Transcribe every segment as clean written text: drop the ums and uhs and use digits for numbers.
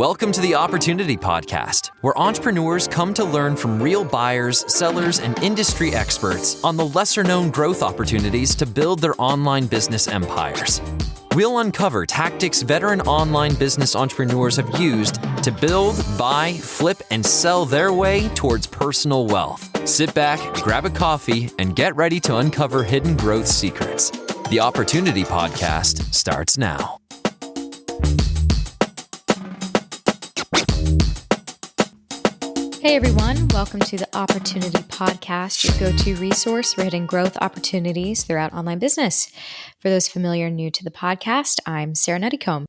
Welcome to the Opportunity Podcast, where entrepreneurs come to learn from real buyers, sellers, and industry experts on the lesser-known growth opportunities to build their online business empires. We'll uncover tactics veteran online business entrepreneurs have used to build, buy, flip, and sell their way towards personal wealth. Sit back, grab a coffee, and get ready to uncover hidden growth secrets. The Opportunity Podcast starts now. Hey everyone, welcome to the Opportunity Podcast, your go-to resource for hidden growth opportunities throughout online business. For those familiar and new to the podcast, I'm Sarah Nuttycombe.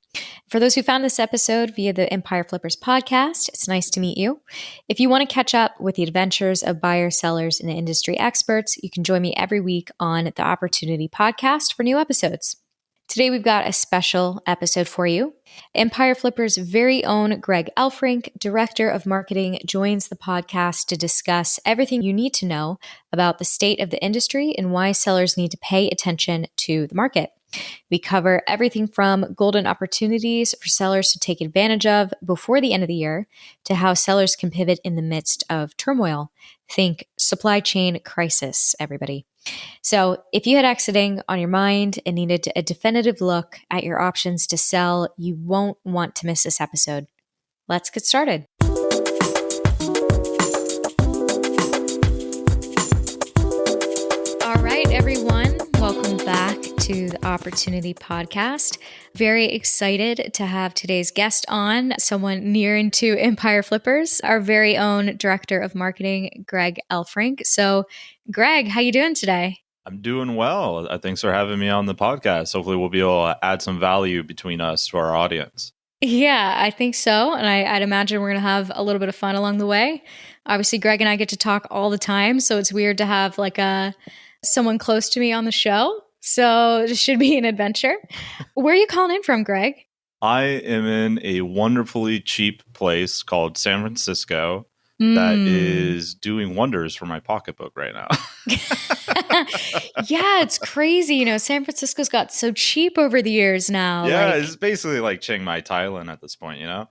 For those who found this episode via the Empire Flippers podcast, it's nice to meet you. If you want to catch up with the adventures of buyers, sellers, and industry experts, you can join me every week on the Opportunity Podcast for new episodes. Today, we've got a special episode for you. Empire Flipper's very own Greg Elfrink, Director of Marketing, joins the podcast to discuss everything you need to know about the state of the industry and why sellers need to pay attention to the market. We cover everything from golden opportunities for sellers to take advantage of before the end of the year to how sellers can pivot in the midst of turmoil. Think supply chain crisis, everybody. So if you had exiting on your mind and needed a definitive look at your options to sell, you won't want to miss this episode. Let's get started. All right, everyone. Welcome back to the Opportunity Podcast. Very excited to have today's guest on, someone near and to Empire Flippers, our very own Director of Marketing, Greg Elfrink. So, Greg, how you doing today? I'm doing well. Thanks for having me on the podcast. Hopefully we'll be able to add some value between us to our audience. Yeah, I think so. And I'd imagine we're going to have a little bit of fun along the way. Obviously, Greg and I get to talk all the time, so it's weird to have someone close to me on the show. So this should be an adventure. Where are you calling in from, Greg? I am in a wonderfully cheap place called San Francisco that is doing wonders for my pocketbook right now. Yeah, it's crazy. You know, San Francisco's got so cheap over the years now. Yeah, it's basically like Chiang Mai, Thailand at this point, you know?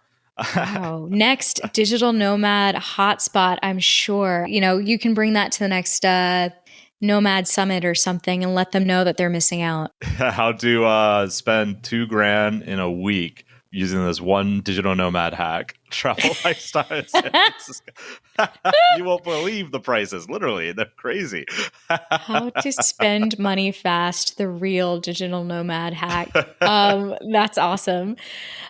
Wow. Next digital nomad hotspot, I'm sure. You know, you can bring that to the next Nomad Summit or something and let them know that they're missing out. How to spend $2,000 in a week using this one digital nomad hack. Travel lifestyle in San Francisco. You won't believe the prices. Literally, they're crazy. How to spend money fast, the real digital nomad hack. That's awesome.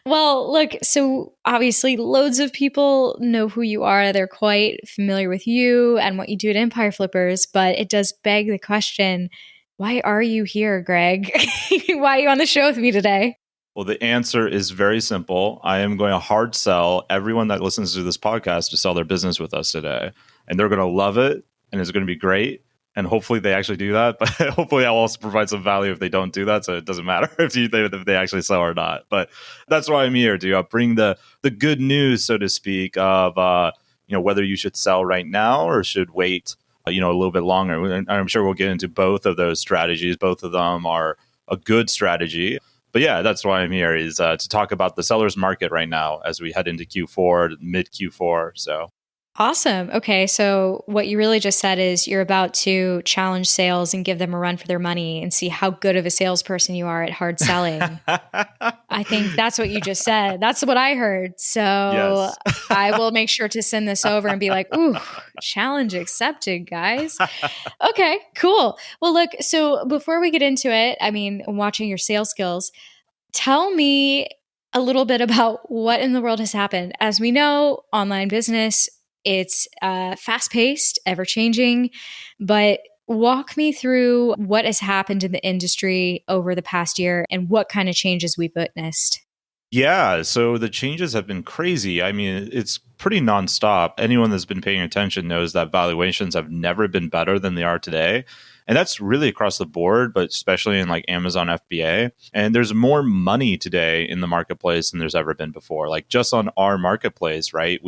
Well, look, so obviously loads of people know who you are. They're quite familiar with you and what you do at Empire Flippers, but it does beg the question, why are you here, Greg? Why are you on the show with me today? Well, the answer is very simple. I am going to hard sell everyone that listens to this podcast to sell their business with us today. And they're going to love it, and it's going to be great. And hopefully they actually do that. But hopefully I'll also provide some value if they don't do that. So it doesn't matter if they actually sell or not. But that's why I'm here, to bring the good news, so to speak, of whether you should sell right now or should wait a little bit longer. And I'm sure we'll get into both of those strategies. Both of them are a good strategy. But yeah, that's why I'm here, is to talk about the seller's market right now as we head into Q4, mid Q4. So awesome. Okay. So what you really just said is you're about to challenge sales and give them a run for their money and see how good of a salesperson you are at hard selling. I think that's what you just said. That's what I heard. So yes. I will make sure to send this over and be like, ooh, challenge accepted, guys. Okay, cool. Well, look, so before we get into it, watching your sales skills, tell me a little bit about what in the world has happened. As we know, online business, it's fast-paced, ever-changing, but walk me through what has happened in the industry over the past year and what kind of changes we've witnessed. Yeah, so the changes have been crazy. It's pretty nonstop. Anyone that's been paying attention knows that valuations have never been better than they are today. And that's really across the board, but especially in like Amazon FBA. And there's more money today in the marketplace than there's ever been before. Like just on our marketplace, right?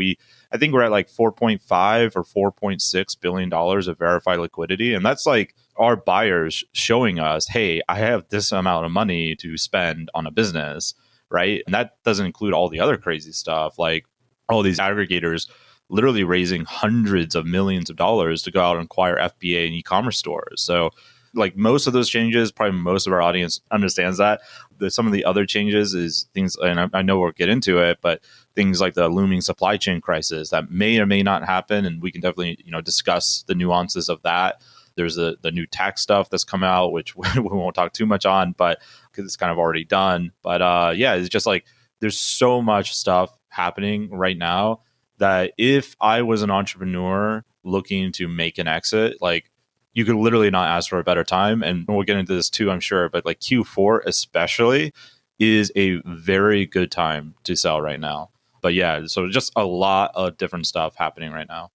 I think we're at like $4.5 or $4.6 billion of verified liquidity. And that's like our buyers showing us, hey, I have this amount of money to spend on a business, right? And that doesn't include all the other crazy stuff, like all these aggregators literally raising hundreds of millions of dollars to go out and acquire FBA and e-commerce stores. So like most of those changes, probably most of our audience understands that. Some of the other changes is things, and I know we'll get into it, but things like the looming supply chain crisis that may or may not happen. And we can definitely, discuss the nuances of that. There's the new tax stuff that's come out, which we won't talk too much on, but because it's kind of already done. But it's just like there's so much stuff happening right now that if I was an entrepreneur looking to make an exit, like you could literally not ask for a better time. And we'll get into this too, I'm sure, but like Q4 especially is a very good time to sell right now. But yeah, so just a lot of different stuff happening right now.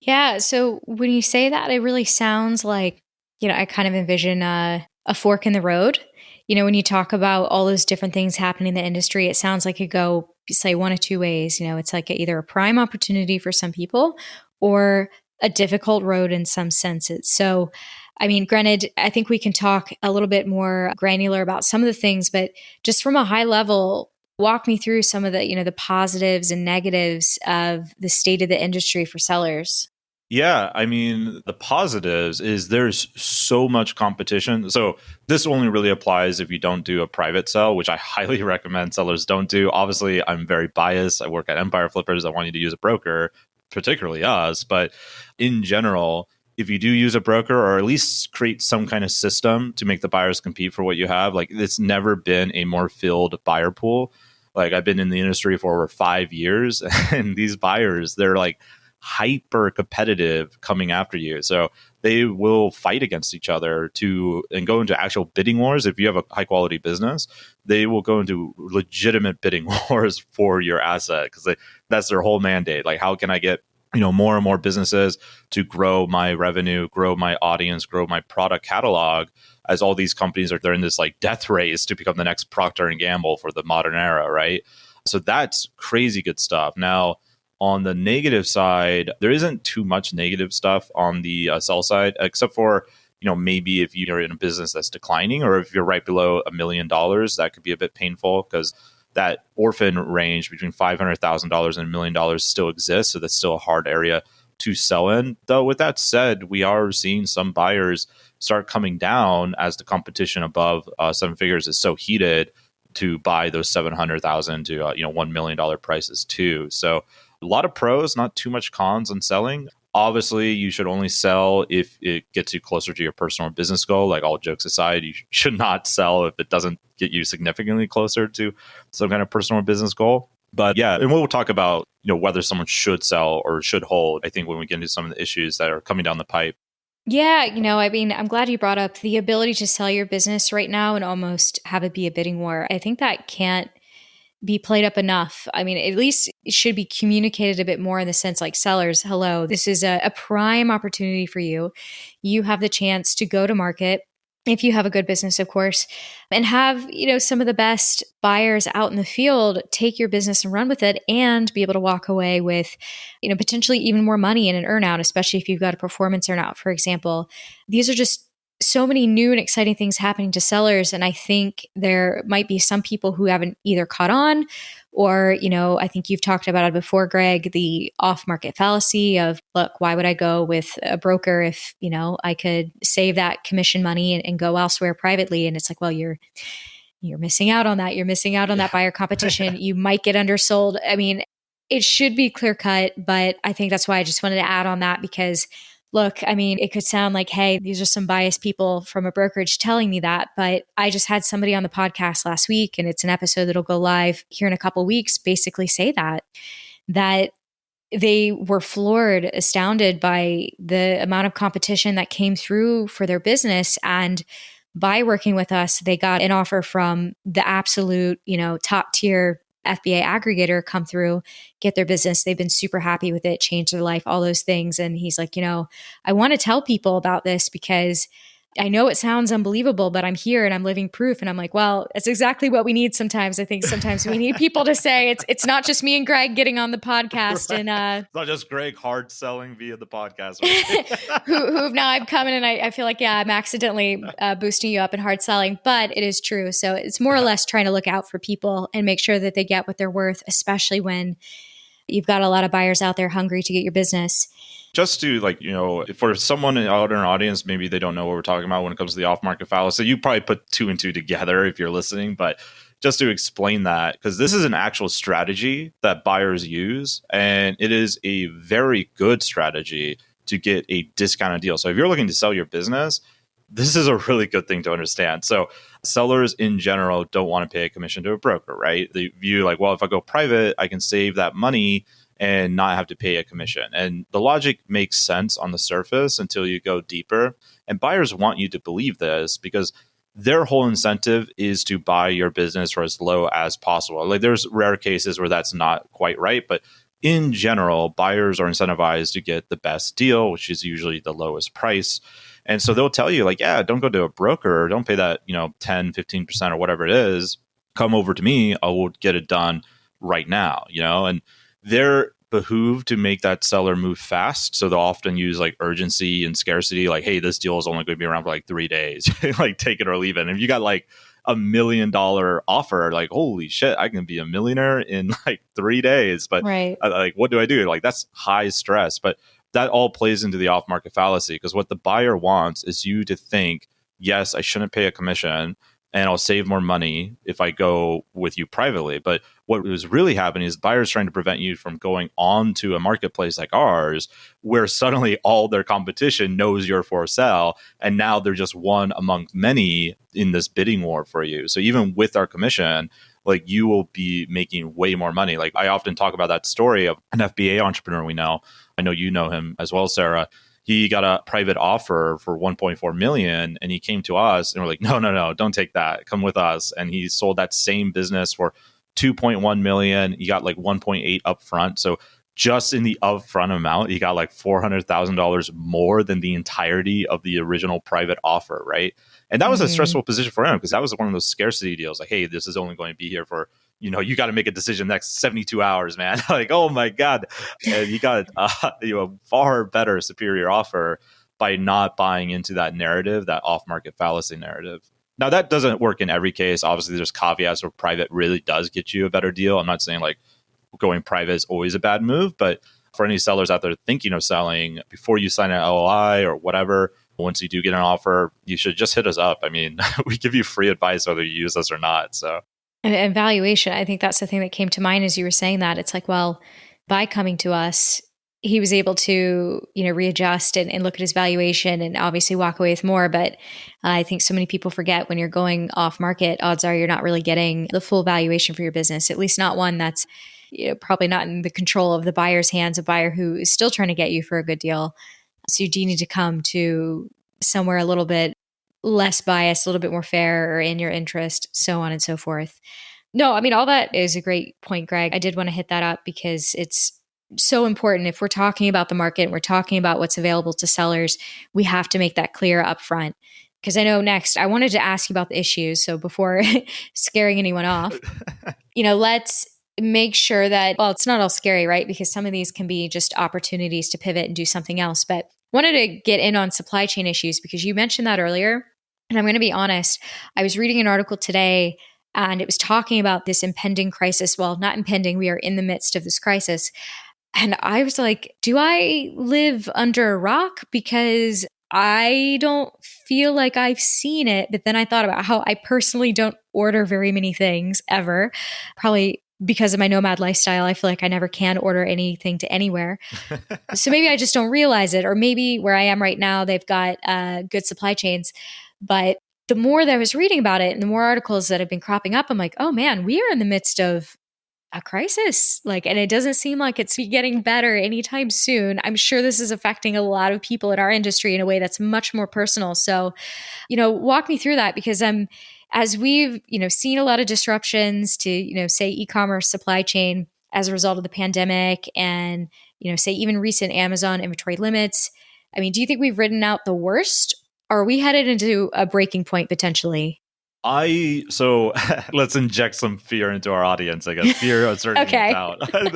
Yeah. So when you say that, it really sounds like, I kind of envision a fork in the road. When you talk about all those different things happening in the industry, it sounds like it go, say, one of two ways. It's like either a prime opportunity for some people or a difficult road in some senses. So, granted, I think we can talk a little bit more granular about some of the things, but just from a high level, walk me through some of the, the positives and negatives of the state of the industry for sellers. Yeah, the positives is there's so much competition. So this only really applies if you don't do a private sell, which I highly recommend sellers don't do. Obviously, I'm very biased. I work at Empire Flippers. I want you to use a broker, particularly us. But in general, if you do use a broker or at least create some kind of system to make the buyers compete for what you have, like it's never been a more filled buyer pool. Like I've been in the industry for over 5 years and these buyers, they're like hyper competitive coming after you. So they will fight against each other and go into actual bidding wars. If you have a high quality business, they will go into legitimate bidding wars for your asset because that's their whole mandate. Like, how can I get more and more businesses to grow my revenue, grow my audience, grow my product catalog, as all these companies they're in this like death race to become the next Procter and Gamble for the modern era, right? So that's crazy good stuff. Now, on the negative side, there isn't too much negative stuff on the sell side, except for, maybe if you're in a business that's declining or if you're right below $1 million, that could be a bit painful because that orphan range between $500,000 and $1 million still exists. So that's still a hard area to sell in. Though with that said, we are seeing some buyers start coming down as the competition above 7 figures is so heated to buy those $700,000 to $1 million prices too. So a lot of pros, not too much cons on selling. Obviously, you should only sell if it gets you closer to your personal business goal. Like all jokes aside, you should not sell if it doesn't get you significantly closer to some kind of personal business goal. But yeah, and we'll talk about whether someone should sell or should hold, I think, when we get into some of the issues that are coming down the pipe. Yeah, I'm glad you brought up the ability to sell your business right now and almost have it be a bidding war. I think that can't be played up enough. At least it should be communicated a bit more in the sense like sellers, hello, this is a prime opportunity for you. You have the chance to go to market if you have a good business, of course, and have, some of the best buyers out in the field take your business and run with it and be able to walk away with, potentially even more money in an earnout, especially if you've got a performance earnout, for example. These are just so many new and exciting things happening to sellers. And I think there might be some people who haven't either caught on or, I think you've talked about it before, Greg, the off-market fallacy of, look, why would I go with a broker if, I could save that commission money and go elsewhere privately? And it's like, well, you're missing out on that. You're missing out on that buyer competition. You might get undersold. It should be clear cut, but I think that's why I just wanted to add on that because look, it could sound like, hey, these are some biased people from a brokerage telling me that, but I just had somebody on the podcast last week, and it's an episode that'll go live here in a couple of weeks, basically say that they were floored, astounded by the amount of competition that came through for their business. And by working with us, they got an offer from the absolute, top tier FBA aggregator come through, get their business. They've been super happy with it, change their life, all those things. And he's like, I want to tell people about this because I know it sounds unbelievable, but I'm here and I'm living proof. And I'm like, well, it's exactly what we need sometimes. I think sometimes we need people to say it's not just me and Greg getting on the podcast Right. and It's not just Greg hard selling via the podcast. who now I'm coming and I feel like, yeah, I'm accidentally boosting you up in hard selling, but it is true. So it's more or less trying to look out for people and make sure that they get what they're worth, especially when you've got a lot of buyers out there hungry to get your business. Just to for someone out in our audience, maybe they don't know what we're talking about when it comes to the off-market fallacy. You probably put two and two together if you're listening, but just to explain that, because this is an actual strategy that buyers use, and it is a very good strategy to get a discounted deal. So if you're looking to sell your business, this is a really good thing to understand. So sellers in general don't want to pay a commission to a broker, right? They view like, well, if I go private, I can save that money and not have to pay a commission. And the logic makes sense on the surface until you go deeper. And buyers want you to believe this because their whole incentive is to buy your business for as low as possible. Like there's rare cases where that's not quite right, but in general, buyers are incentivized to get the best deal, which is usually the lowest price. And so they'll tell you like, yeah, don't go to a broker, don't pay that, 10, 15% or whatever it is. Come over to me, I will get it done right now, and they're behooved to make that seller move fast. So they'll often use like urgency and scarcity, like, hey, this deal is only going to be around for like 3 days, like take it or leave it. And if you got like $1 million offer, like, holy shit, I can be a millionaire in like 3 days. But right. Like, what do I do? Like, that's high stress. But that all plays into the off market fallacy because what the buyer wants is you to think, yes, I shouldn't pay a commission and I'll save more money if I go with you privately. But what was really happening is buyers trying to prevent you from going on to a marketplace like ours, where suddenly all their competition knows you're for sale. And now they're just one among many in this bidding war for you. So even with our commission, like you will be making way more money. Like I often talk about that story of an FBA entrepreneur we know. I know you know him as well, Sarah. He got a private offer for 1.4 million and he came to us and we're like, no, don't take that. Come with us. And he sold that same business for 2.1 million. He got like 1.8 upfront. So just in the upfront amount, he got like $400,000 more than the entirety of the original private offer, right? And that was a stressful position for him because that was one of those scarcity deals. Like, hey, this is only going to be here for, you got to make a decision next 72 hours, man. Like, oh my God. And you got a far better, superior offer by not buying into that narrative, that off-market fallacy narrative. Now, that doesn't work in every case. Obviously, there's caveats where private really does get you a better deal. I'm not saying like going private is always a bad move, but for any sellers out there thinking of selling, before you sign an LOI or whatever, once you do get an offer, you should just hit us up. I mean, we give you free advice whether you use us or not. So. And valuation, I think that's the thing that came to mind as you were saying that. It's like, well, by coming to us, he was able to, readjust and look at his valuation and obviously walk away with more. But I think so many people forget when you're going off market, odds are you're not really getting the full valuation for your business, at least not one that's probably not in the control of the buyer's hands, a buyer who is still trying to get you for a good deal. So you do need to come to somewhere a little bit less biased, a little bit more fair or in your interest, so on and so forth. No, I mean, all that is a great point, Greg. I did want to hit that up because it's so important. If we're talking about the market, and we're talking about what's available to sellers, we have to make that clear up front. Because I know next, I wanted to ask you about the issues. So before scaring anyone off, let's make sure that, well, it's not all scary, right? Because some of these can be just opportunities to pivot and do something else. But wanted to get in on supply chain issues because you mentioned that earlier. And I'm going to be honest, I was reading an article today and it was talking about this impending crisis. Well, not impending, we are in the midst of this crisis. And I was like, do I live under a rock? Because I don't feel like I've seen it. But then I thought about how I personally don't order very many things ever. Probably because of my nomad lifestyle, I feel like I never can order anything to anywhere. So maybe I just don't realize it. Or maybe where I am right now, they've got good supply chains. But the more that I was reading about it and the more articles that have been cropping up, I'm like, oh man, we are in the midst of a crisis. And it doesn't seem like it's getting better anytime soon. I'm sure this is affecting a lot of people in our industry in a way that's much more personal. So, walk me through that because as we've, seen a lot of disruptions to, say e-commerce supply chain as a result of the pandemic and, say even recent Amazon inventory limits. I mean, do you think we've ridden out the worst? Are we headed into a breaking point potentially? So let's inject some fear into our audience, I guess. Fear, uncertainty, and Okay.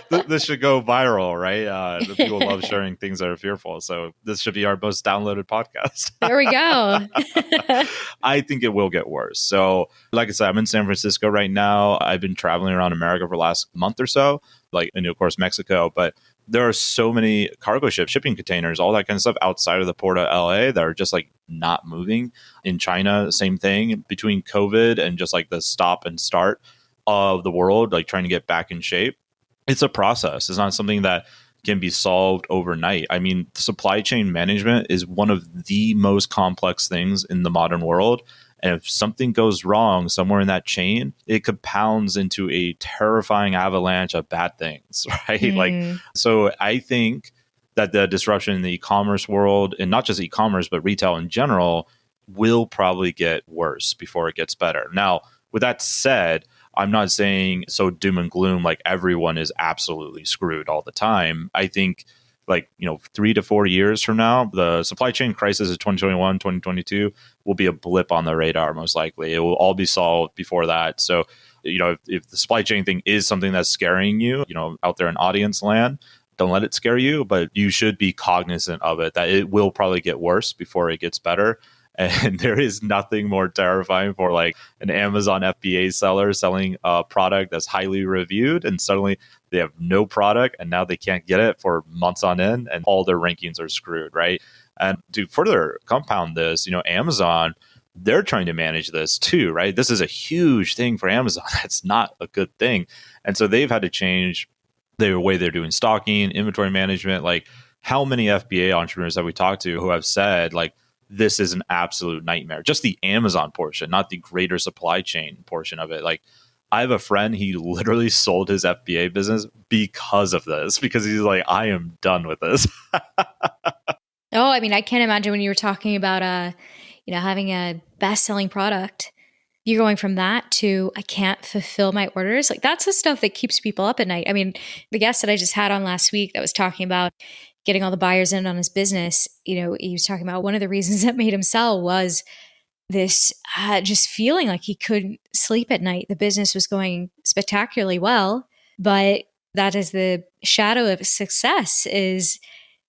doubt. This should go viral, right? The people love sharing things that are fearful. So this should be our most downloaded podcast. There we go. I think it will get worse. So like I said, I'm in San Francisco right now. I've been traveling around America for the last month or so, and of course, Mexico. But there are so many cargo ships, shipping containers, all that kind of stuff outside of the port of LA that are just like not moving. In China, same thing. Between COVID and just like the stop and start of the world, like trying to get back in shape, it's a process. It's not something that can be solved overnight. I mean, supply chain management is one of the most complex things in the modern world. And if something goes wrong somewhere in that chain, it compounds into a terrifying avalanche of bad things, right? So I think that the disruption in the e-commerce world, and not just e-commerce, but retail in general, will probably get worse before it gets better. Now, with that said, I'm not saying so doom and gloom, like everyone is absolutely screwed all the time. I think 3 to 4 years from now, the supply chain crisis of 2021, 2022 will be a blip on the radar, most likely. It will all be solved before that. So, if the supply chain thing is something that's scaring you, out there in audience land, don't let it scare you, but you should be cognizant of it, that it will probably get worse before it gets better. And there is nothing more terrifying for like an Amazon FBA seller selling a product that's highly reviewed, and suddenly they have no product and now they can't get it for months on end and all their rankings are screwed, right? And to further compound this, Amazon, they're trying to manage this too, right? This is a huge thing for Amazon. That's not a good thing. And so they've had to change the way they're doing stocking, inventory management. Like, how many FBA entrepreneurs have we talked to who have said, like, this is an absolute nightmare? Just the Amazon portion, not the greater supply chain portion of it. Like, I have a friend, he literally sold his FBA business because of this, because he's like, I am done with this. Oh, I mean, I can't imagine when you were talking about, having a best-selling product, you're going from that to, I can't fulfill my orders. Like, that's the stuff that keeps people up at night. I mean, the guest that I just had on last week that was talking about getting all the buyers in on his business, he was talking about one of the reasons that made him sell was this just feeling like he couldn't sleep at night. The business was going spectacularly well, but that is the shadow of success, is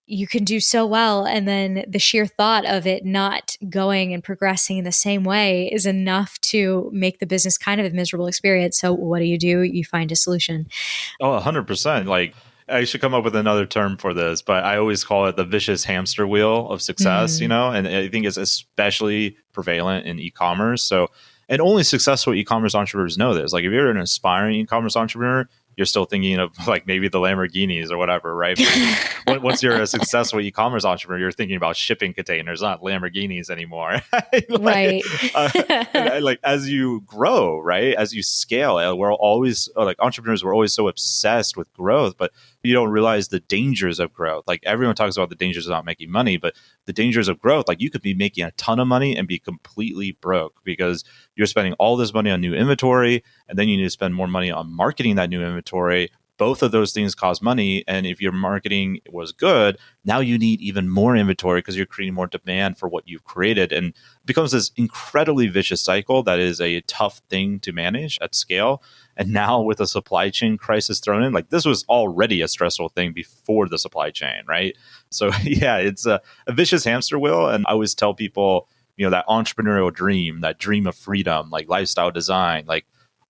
you can do so well, and then the sheer thought of it not going and progressing in the same way is enough to make the business kind of a miserable experience. So what do? You find a solution. Oh, 100%. Like, I should come up with another term for this, but I always call it the vicious hamster wheel of success, and I think it's especially prevalent in e-commerce. So, and only successful e-commerce entrepreneurs know this. Like, if you're an aspiring e-commerce entrepreneur, you're still thinking of like maybe the Lamborghinis or whatever, right? Once you're a successful e-commerce entrepreneur, you're thinking about shipping containers, not Lamborghinis anymore. Right. Like, as you grow, right? As you scale, we're always entrepreneurs, we're always so obsessed with growth, but you don't realize the dangers of growth. Like, everyone talks about the dangers of not making money, but the dangers of growth, like, you could be making a ton of money and be completely broke because you're spending all this money on new inventory, and then you need to spend more money on marketing that new inventory. Both of those things cost money. And if your marketing was good, now you need even more inventory because you're creating more demand for what you've created. And it becomes this incredibly vicious cycle that is a tough thing to manage at scale. And now with a supply chain crisis thrown in, like, this was already a stressful thing before the supply chain, right? So yeah, it's a vicious hamster wheel. And I always tell people, that entrepreneurial dream, that dream of freedom, like lifestyle design, like,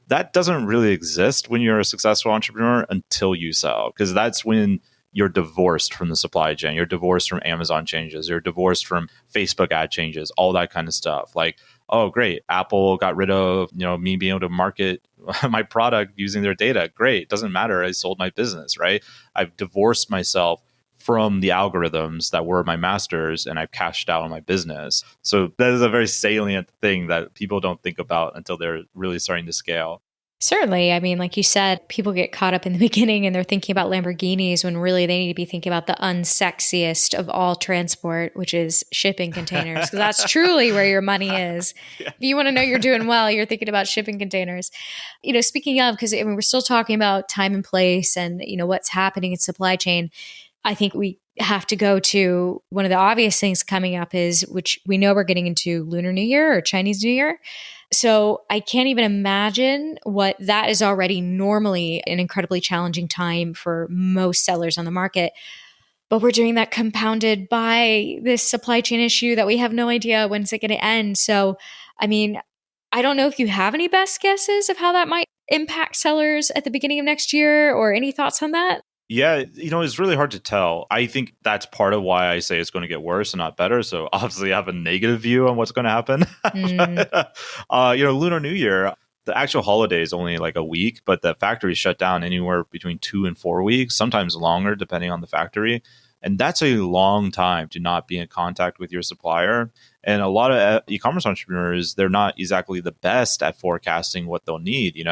that doesn't really exist when you're a successful entrepreneur until you sell, because that's when you're divorced from the supply chain. You're divorced from Amazon changes. You're divorced from Facebook ad changes, all that kind of stuff. Like, oh, great, Apple got rid of, me being able to market my product using their data. Great. Doesn't matter. I sold my business, right? I've divorced myself from the algorithms that were my masters, and I've cashed out on my business. So that is a very salient thing that people don't think about until they're really starting to scale. Certainly. I mean, like you said, people get caught up in the beginning and they're thinking about Lamborghinis when really they need to be thinking about the unsexiest of all transport, which is shipping containers. Because that's truly where your money is. Yeah. If you want to know you're doing well, you're thinking about shipping containers. Speaking of, because we're still talking about time and place and, what's happening in supply chain. I think we have to go to one of the obvious things coming up is, which we know we're getting into Lunar New Year or Chinese New Year. So I can't even imagine what that is already normally an incredibly challenging time for most sellers on the market. But we're doing that compounded by this supply chain issue that we have no idea when's it going to end. So, I mean, I don't know if you have any best guesses of how that might impact sellers at the beginning of next year or any thoughts on that? Yeah, it's really hard to tell. I think that's part of why I say it's going to get worse and not better. So obviously I have a negative view on what's going to happen. But, Lunar New Year, the actual holiday is only like a week, but the factory shut down anywhere between 2 and 4 weeks, sometimes longer, depending on the factory. And that's a long time to not be in contact with your supplier. And a lot of e-commerce entrepreneurs, they're not exactly the best at forecasting what they'll need.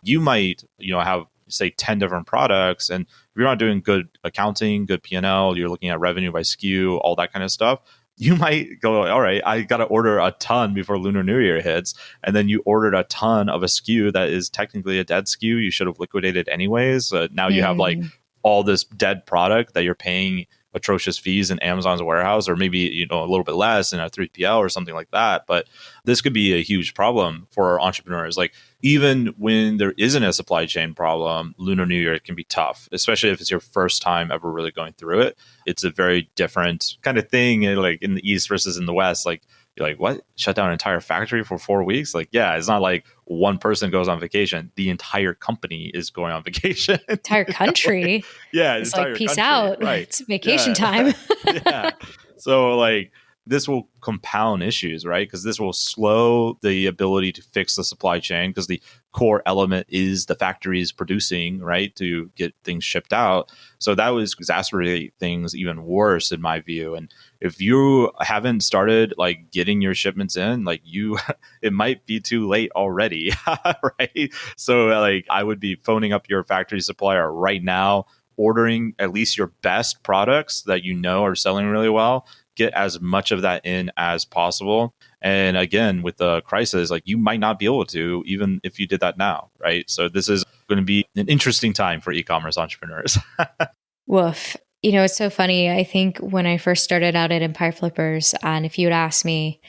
You might, have say 10 different products, and if you're not doing good accounting, good P&L, you're looking at revenue by SKU, all that kind of stuff, you might go, all right, I got to order a ton before Lunar New Year hits. And then you ordered a ton of a SKU that is technically a dead SKU. You should have liquidated anyways. Now you have like all this dead product that you're paying atrocious fees in Amazon's warehouse, or maybe a little bit less in a 3PL or something like that. But this could be a huge problem for entrepreneurs. Like, even when there isn't a supply chain problem, Lunar New Year can be tough, especially if it's your first time ever really going through it. It's a very different kind of thing, like in the East versus in the West. Like, you're like, what? Shut down an entire factory for 4 weeks? Like, yeah, it's not like one person goes on vacation. The entire company is going on vacation. Entire country. Yeah. It's like, peace out. Right. It's vacation time. Yeah. So like, this will compound issues, right? Because this will slow the ability to fix the supply chain, because the core element is the factories producing, right, to get things shipped out. So that was exacerbate things even worse in my view. And if you haven't started like getting your shipments in, like it might be too late already, right? So like, I would be phoning up your factory supplier right now, ordering at least your best products that are selling really well. Get as much of that in as possible. And again, with the crisis, like, you might not be able to, even if you did that now, right? So this is going to be an interesting time for e-commerce entrepreneurs. Woof. It's so funny. I think when I first started out at Empire Flippers, and if you had asked me,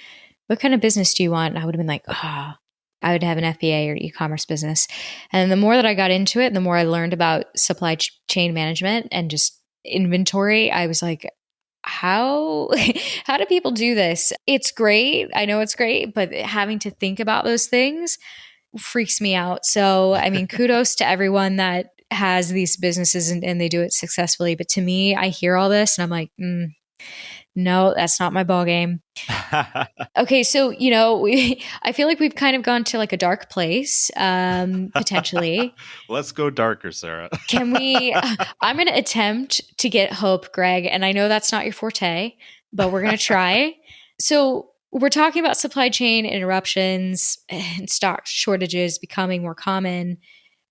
what kind of business do you want? I would have been like, I would have an FBA or e-commerce business. And the more that I got into it, the more I learned about supply chain management and just inventory, I was like, how do people do this? It's great. I know it's great, but having to think about those things freaks me out. So, I mean, kudos to everyone that has these businesses and they do it successfully. But to me, I hear all this and I'm like, no, that's not my ballgame. Okay, so I feel like we've kind of gone to like a dark place, potentially. Let's go darker, Sarah. Can we? I'm going to attempt to get hope, Greg, and I know that's not your forte, but we're going to try. So we're talking about supply chain interruptions and stock shortages becoming more common.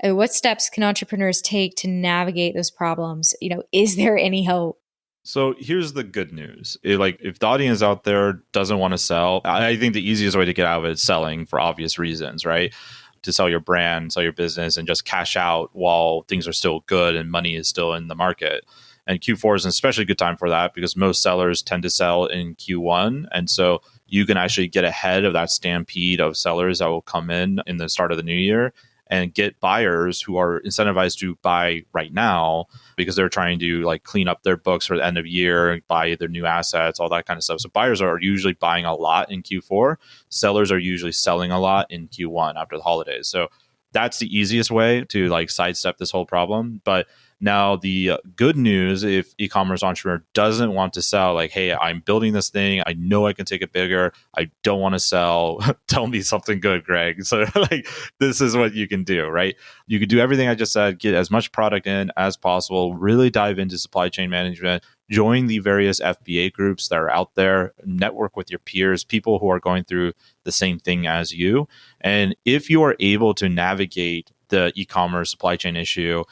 What steps can entrepreneurs take to navigate those problems? Is there any hope? So here's the good news. If the audience out there doesn't want to sell, I think the easiest way to get out of it is selling, for obvious reasons, right? To sell your brand, sell your business, and just cash out while things are still good and money is still in the market. And Q4 is an especially good time for that, because most sellers tend to sell in Q1. And so you can actually get ahead of that stampede of sellers that will come in the start of the new year, and get buyers who are incentivized to buy right now, because they're trying to like clean up their books for the end of year, buy their new assets, all that kind of stuff. So buyers are usually buying a lot in Q4. Sellers are usually selling a lot in Q1 after the holidays. So that's the easiest way to like sidestep this whole problem. But now the good news, if e-commerce entrepreneur doesn't want to sell, like, hey, I'm building this thing, I know I can take it bigger, I don't want to sell, tell me something good, Greg. So like, this is what you can do, right? You can do everything I just said, get as much product in as possible, really dive into supply chain management, join the various FBA groups that are out there, network with your peers, people who are going through the same thing as you. And if you are able to navigate the e-commerce supply chain issue,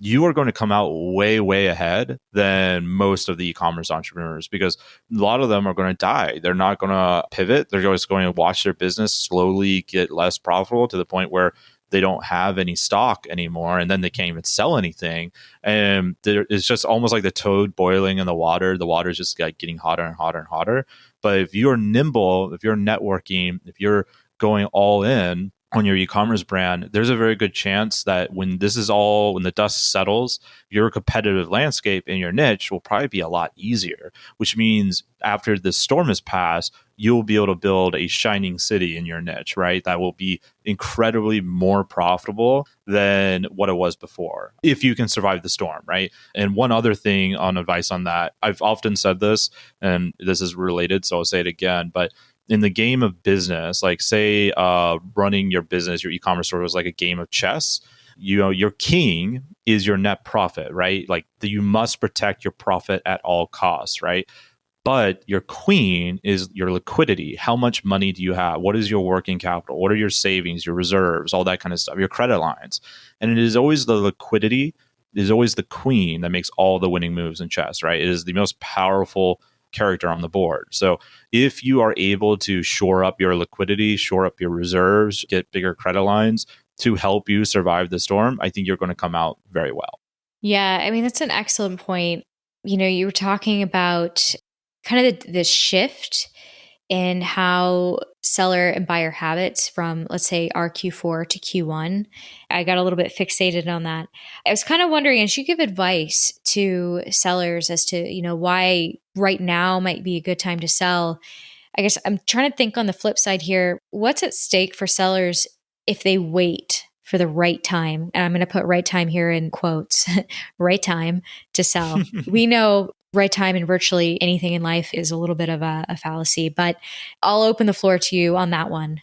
you are going to come out way, way ahead than most of the e-commerce entrepreneurs, because a lot of them are going to die. They're not going to pivot. They're just going to watch their business slowly get less profitable to the point where they don't have any stock anymore, and then they can't even sell anything. And it's just almost like the toad boiling in the water. The water is just like getting hotter and hotter and hotter. But if you're nimble, if you're networking, if you're going all in on your e-commerce brand, there's a very good chance that when the dust settles, your competitive landscape in your niche will probably be a lot easier, which means after the storm has passed, you'll be able to build a shining city in your niche, right? That will be incredibly more profitable than what it was before, if you can survive the storm, right? And one other thing on advice on that, I've often said this, and this is related, so I'll say it again, but in the game of business, like say running your business, your e-commerce store was like a game of chess. Your king is your net profit, right? Like you must protect your profit at all costs, right? But your queen is your liquidity. How much money do you have? What is your working capital? What are your savings, your reserves, all that kind of stuff, your credit lines? And it is always the liquidity, it is always the queen that makes all the winning moves in chess, right? It is the most powerful character on the board. So if you are able to shore up your liquidity, shore up your reserves, get bigger credit lines to help you survive the storm, I think you're going to come out very well. Yeah, I mean, that's an excellent point. You were talking about kind of the shift in how seller and buyer habits from, let's say, our Q4 to Q1. I got a little bit fixated on that. I was kind of wondering, as you give advice to sellers as to, why right now might be a good time to sell, I guess I'm trying to think on the flip side here, what's at stake for sellers if they wait for the right time? And I'm going to put right time here in quotes, right time to sell. We know right time in virtually anything in life is a little bit of a fallacy, but I'll open the floor to you on that one.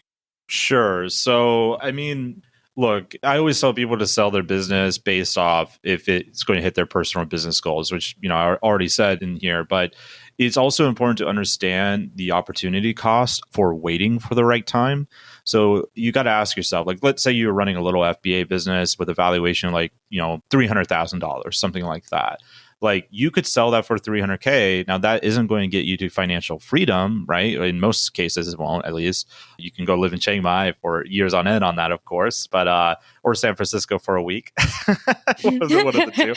Sure. So, I mean, look, I always tell people to sell their business based off if it's going to hit their personal business goals, which, I already said in here, but it's also important to understand the opportunity cost for waiting for the right time. So you got to ask yourself, like, let's say you're running a little FBA business with a valuation like, $300,000, something like that. Like you could sell that for $300K. Now that isn't going to get you to financial freedom, right? In most cases, it won't. At least you can go live in Chiang Mai for years on end on that, of course, but or San Francisco for a week, one of the two.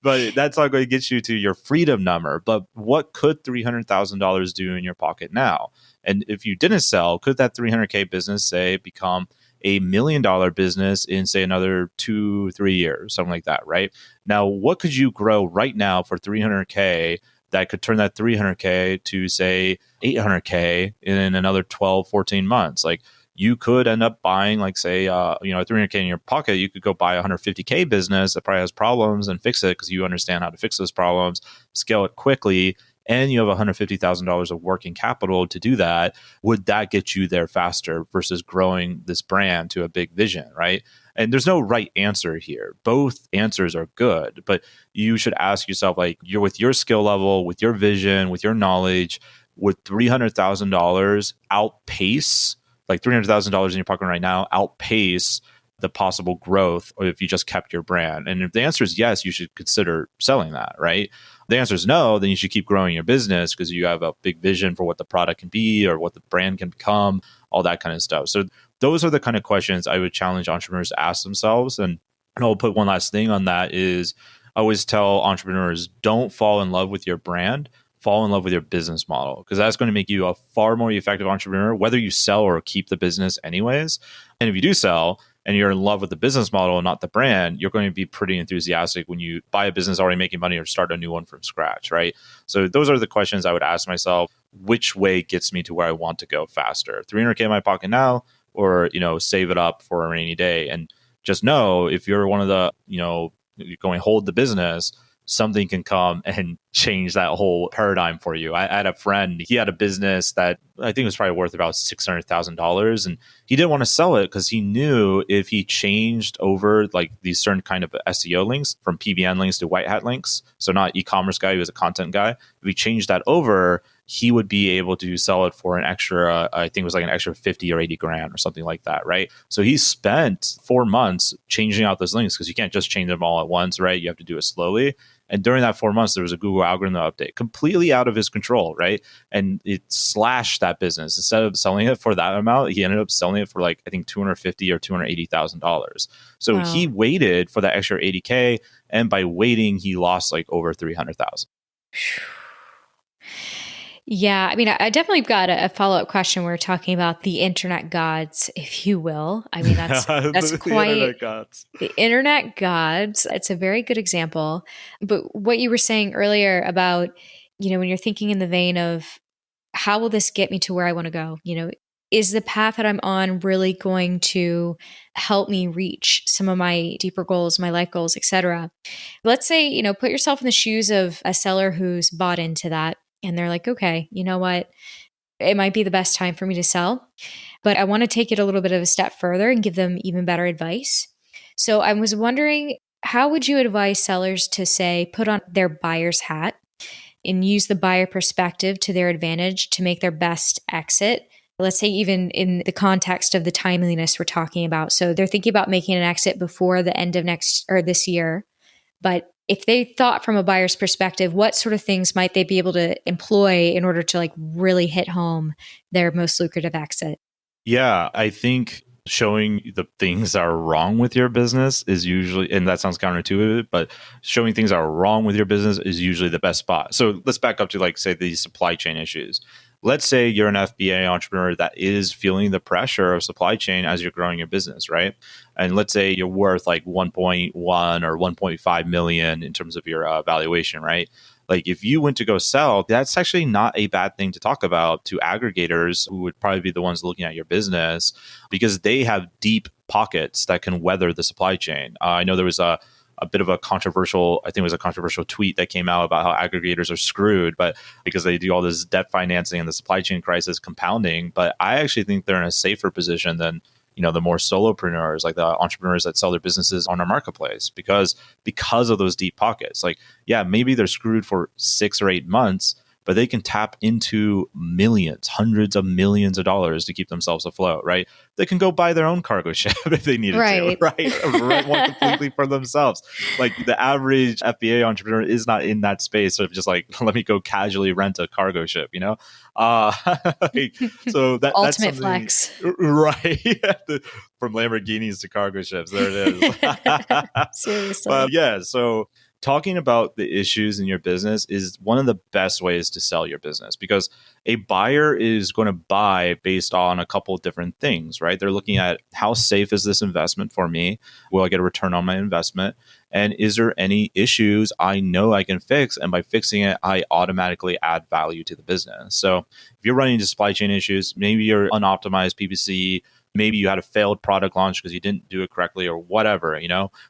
But that's not going to get you to your freedom number. But what could $300,000 do in your pocket now? And if you didn't sell, could that $300K business say become $1 million business in say another 2-3 years, something like that, right? Now, what could you grow right now for $300K that could turn that $300K to say $800K in another 12-14 months? Like you could end up buying like say, $300K in your pocket, you could go buy a $150K business that probably has problems and fix it because you understand how to fix those problems, scale it quickly, and you have $150,000 of working capital to do that. Would that get you there faster versus growing this brand to a big vision, right? And there's no right answer here. Both answers are good, but you should ask yourself, like, you're with your skill level, with your vision, with your knowledge, would $300,000 outpace, like $300,000 in your pocket right now, outpace the possible growth or if you just kept your brand? And if the answer is yes, you should consider selling that, right? The answer is no, then you should keep growing your business because you have a big vision for what the product can be or what the brand can become, all that kind of stuff. So those are the kind of questions I would challenge entrepreneurs to ask themselves. And I'll put one last thing on that is I always tell entrepreneurs, don't fall in love with your brand, fall in love with your business model, because that's going to make you a far more effective entrepreneur, whether you sell or keep the business anyways. And if you do sell, and you're in love with the business model and not the brand, you're going to be pretty enthusiastic when you buy a business already making money or start a new one from scratch, right? So those are the questions I would ask myself. Which way gets me to where I want to go faster? $300K in my pocket now, or save it up for a rainy day? And just know if you're one of the, you're going hold the business, something can come and change that whole paradigm for you. I had a friend, he had a business that I think was probably worth about $600,000. And he didn't want to sell it because he knew if he changed over like these certain kind of SEO links from PBN links to white hat links, so not e-commerce guy, he was a content guy. If he changed that over, he would be able to sell it for an extra, I think it was like an extra 50 or 80 grand or something like that, right? So he spent 4 months changing out those links because you can't just change them all at once, right? You have to do it slowly. And during that 4 months, there was a Google algorithm update completely out of his control, right? And it slashed that business. Instead of selling it for that amount, he ended up selling it for like, I think $250,000 or $280,000. So he waited for that extra 80K. And by waiting, he lost like over 300,000. Yeah, I mean, I definitely got a follow-up question. We're talking about the internet gods, if you will. I mean, that's the quite internet gods. The internet gods. It's a very good example. But what you were saying earlier about, when you're thinking in the vein of how will this get me to where I want to go? Is the path that I'm on really going to help me reach some of my deeper goals, my life goals, etc.? Let's say, put yourself in the shoes of a seller who's bought into that. And they're like, okay, you know what? It might be the best time for me to sell, but I want to take it a little bit of a step further and give them even better advice. So I was wondering, how would you advise sellers to say, put on their buyer's hat and use the buyer perspective to their advantage to make their best exit? Let's say even in the context of the timeliness we're talking about. So they're thinking about making an exit before the end of this year, but if they thought from a buyer's perspective, what sort of things might they be able to employ in order to really hit home their most lucrative exit? Yeah, I think showing the things that are wrong with your business is usually, and that sounds counterintuitive, but showing things that are wrong with your business is usually the best spot. So let's back up to say the supply chain issues. Let's say you're an FBA entrepreneur that is feeling the pressure of supply chain as you're growing your business, right? And let's say you're worth like 1.1 or 1.5 million in terms of your valuation, right? Like if you went to go sell, that's actually not a bad thing to talk about to aggregators who would probably be the ones looking at your business because they have deep pockets that can weather the supply chain. I know there was a bit of a controversial, I think it was a controversial tweet that came out about how aggregators are screwed, but because they do all this debt financing and the supply chain crisis compounding. But I actually think they're in a safer position than the more solopreneurs, like the entrepreneurs that sell their businesses on our marketplace, because of those deep pockets. Maybe they're screwed for 6 or 8 months, but they can tap into millions, hundreds of millions of dollars to keep themselves afloat, right? They can go buy their own cargo ship if they needed to, right? Rent one completely for themselves. Like the average FBA entrepreneur is not in that space of just let me go casually rent a cargo ship, So that ultimate that's flex, right? From Lamborghinis to cargo ships, there it is. Seriously. So talking about the issues in your business is one of the best ways to sell your business because a buyer is going to buy based on a couple of different things, right? They're looking at how safe is this investment for me? Will I get a return on my investment? And is there any issues I know I can fix? And by fixing it, I automatically add value to the business. So if you're running into supply chain issues, maybe you're unoptimized PPC, maybe you had a failed product launch because you didn't do it correctly or whatever,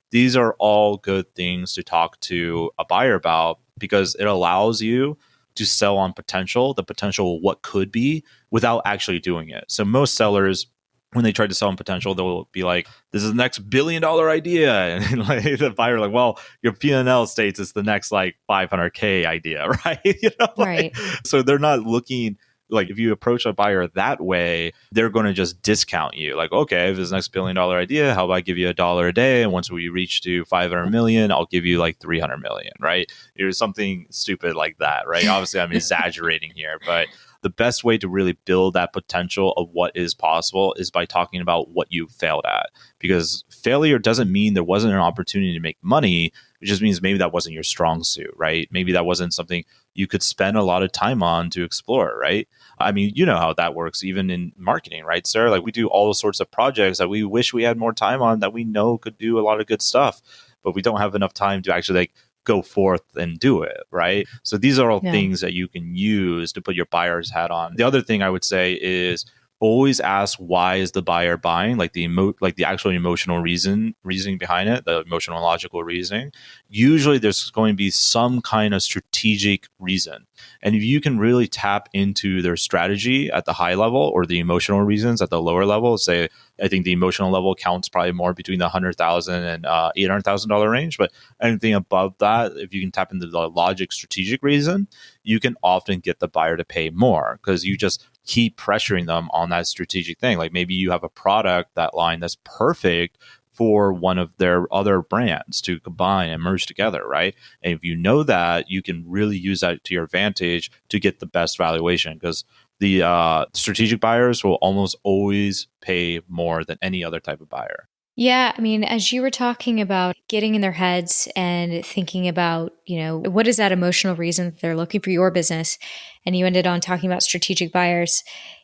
these are all good things to talk to a buyer about because it allows you to sell on potential, the potential of what could be without actually doing it. So most sellers, when they try to sell on potential, they'll be like, this is the next $1 billion idea. And the buyer well, your P&L states it's the next 500K idea, right? Right. So they're not looking. If you approach a buyer that way, they're going to just discount you. Okay, if this next $1 billion idea, how about I give you $1 a day? And once we reach to 500 million, I'll give you 300 million, right? There's something stupid like that, right? Obviously, I'm exaggerating here, but the best way to really build that potential of what is possible is by talking about what you failed at. Because failure doesn't mean there wasn't an opportunity to make money. It just means maybe that wasn't your strong suit, right? Maybe that wasn't something you could spend a lot of time on to explore, right? I mean, you know how that works even in marketing, right, Sarah? We do all sorts of projects that we wish we had more time on that we know could do a lot of good stuff, but we don't have enough time to actually go forth and do it, right? So these are all things that you can use to put your buyer's hat on. The other thing I would say is always ask why is the buyer buying, like the actual emotional reasoning behind it, the emotional and logical reasoning. Usually there's going to be some kind of strategic reason. And if you can really tap into their strategy at the high level or the emotional reasons at the lower level, say, I think the emotional level counts probably more between the $100,000 and $800,000 range. But anything above that, if you can tap into the logic strategic reason, you can often get the buyer to pay more because you just keep pressuring them on that strategic thing. Like maybe you have a product, that line that's perfect for one of their other brands to combine and merge together, right? And if you know that, you can really use that to your advantage to get the best valuation because the strategic buyers will almost always pay more than any other type of buyer. Yeah, I mean, as you were talking about getting in their heads and thinking about, what is that emotional reason that they're looking for your business? And you ended on talking about strategic buyers.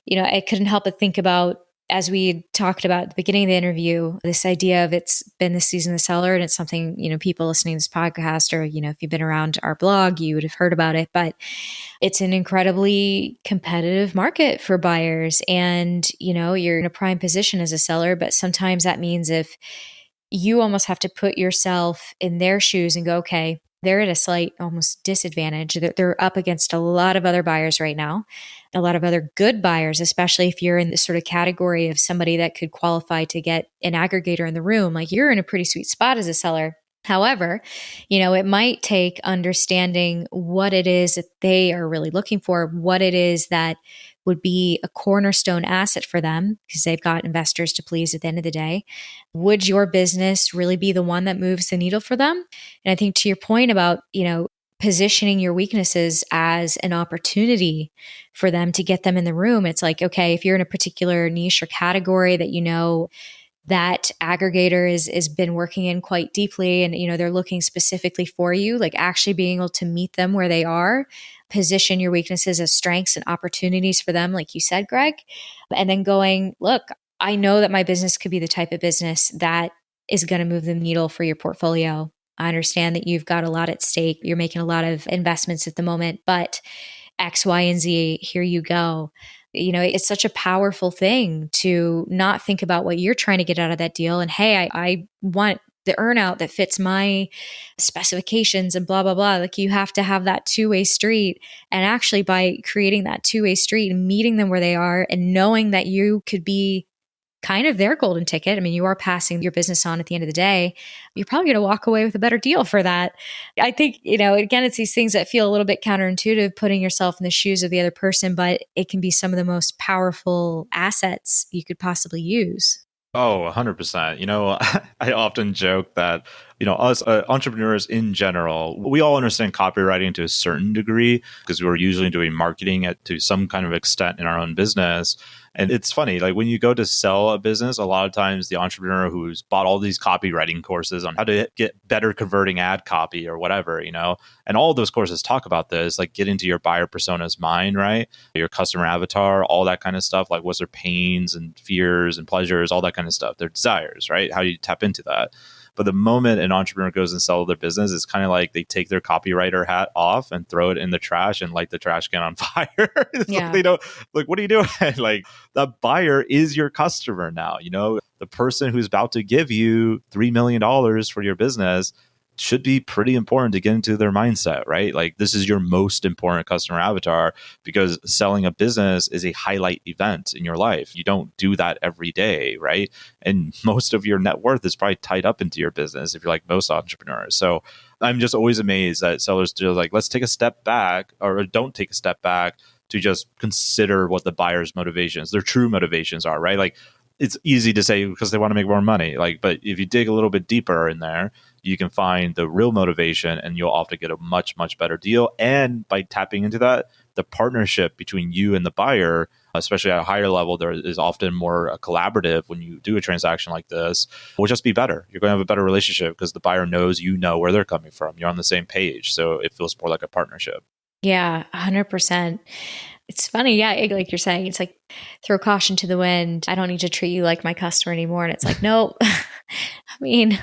I couldn't help but think about, as we talked about at the beginning of the interview, this idea of it's been the season of the seller. And it's something, people listening to this podcast or, if you've been around our blog, you would have heard about it. But it's an incredibly competitive market for buyers. And, you're in a prime position as a seller, but sometimes that means if you almost have to put yourself in their shoes and go, okay, they're at a slight almost disadvantage. They're up against a lot of other buyers right now, a lot of other good buyers, especially if you're in the sort of category of somebody that could qualify to get an aggregator in the room. Like you're in a pretty sweet spot as a seller. However, it might take understanding what it is that they are really looking for, what it is that would be a cornerstone asset for them because they've got investors to please at the end of the day. Would your business really be the one that moves the needle for them? And I think to your point about, positioning your weaknesses as an opportunity for them to get them in the room, it's like, okay, if you're in a particular niche or category that that aggregator is been working in quite deeply and they're looking specifically for you, like actually being able to meet them where they are, position your weaknesses as strengths and opportunities for them, like you said, Greg, and then going, look, I know that my business could be the type of business that is going to move the needle for your portfolio. I understand that you've got a lot at stake. You're making a lot of investments at the moment, but X, Y, and Z, here you go. It's such a powerful thing to not think about what you're trying to get out of that deal. And hey, I want the earnout that fits my specifications and blah, blah, blah. Like you have to have that two-way street. And actually by creating that two-way street and meeting them where they are and knowing that you could be kind of their golden ticket. I mean, you are passing your business on at the end of the day. You're probably going to walk away with a better deal for that. I think, again, it's these things that feel a little bit counterintuitive, putting yourself in the shoes of the other person, but it can be some of the most powerful assets you could possibly use. Oh, 100%. I often joke that, us entrepreneurs in general, we all understand copywriting to a certain degree because we're usually doing marketing to some kind of extent in our own business. And it's funny, like when you go to sell a business, a lot of times the entrepreneur who's bought all these copywriting courses on how to get better converting ad copy or whatever, and all of those courses talk about this, like get into your buyer persona's mind, right? Your customer avatar, all that kind of stuff, like what's their pains and fears and pleasures, all that kind of stuff, their desires, right? How do you tap into that? But the moment an entrepreneur goes and sells their business, it's kind of like they take their copywriter hat off and throw it in the trash and light the trash can on fire. Yeah. Like they don't, like, what are you doing? Like the buyer is your customer now. The person who's about to give you $3 million for your business should be pretty important to get into their mindset, right? Like this is your most important customer avatar because selling a business is a highlight event in your life. You don't do that every day, right? And most of your net worth is probably tied up into your business if you're like most entrepreneurs. So I'm just always amazed that sellers do like, let's take a step back or don't take a step back to just consider what the buyer's motivations, their true motivations are, right? Like it's easy to say because they want to make more money. But if you dig a little bit deeper in there, you can find the real motivation and you'll often get a much, much better deal. And by tapping into that, the partnership between you and the buyer, especially at a higher level, there is often more collaborative when you do a transaction like this, will just be better. You're going to have a better relationship because the buyer knows you know where they're coming from. You're on the same page. So it feels more like a partnership. Yeah, 100%. It's funny. Yeah. Like you're saying, it's like throw caution to the wind. I don't need to treat you like my customer anymore. And it's like, no, I mean,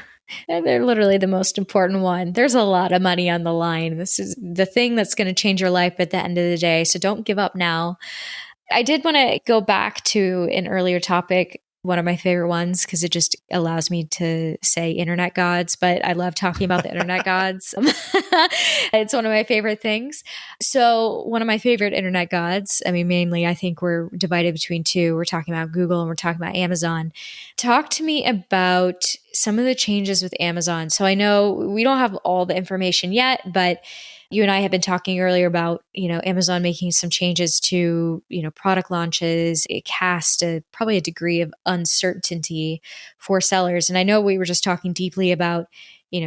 they're literally the most important one. There's a lot of money on the line. This is the thing that's going to change your life at the end of the day. So don't give up now. I did want to go back to an earlier topic, one of my favorite ones, because it just allows me to say internet gods, but I love talking about the internet gods. It's one of my favorite things. So one of my favorite internet gods, I mean, mainly I think we're divided between two. We're talking about Google and we're talking about Amazon. Talk to me about some of the changes with Amazon. So I know we don't have all the information yet, but you and I have been talking earlier about, Amazon making some changes to, product launches. It cast probably a degree of uncertainty for sellers. And I know we were just talking deeply about,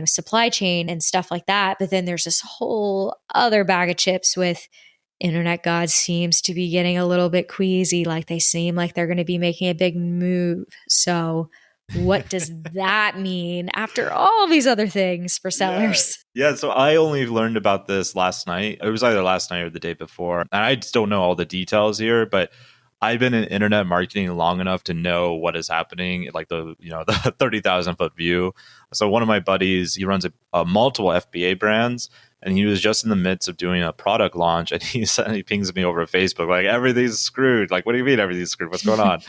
supply chain and stuff like that. But then there's this whole other bag of chips with internet gods seems to be getting a little bit queasy, like they seem like they're going to be making a big move. So what does that mean after all these other things for sellers? Yeah. So I only learned about this last night. It was either last night or the day before. And I just don't know all the details here, but I've been in internet marketing long enough to know what is happening, like the 30,000 foot view. So one of my buddies, he runs a multiple FBA brands, and he was just in the midst of doing a product launch, and he pings me over Facebook like, everything's screwed. Like, what do you mean everything's screwed? What's going on?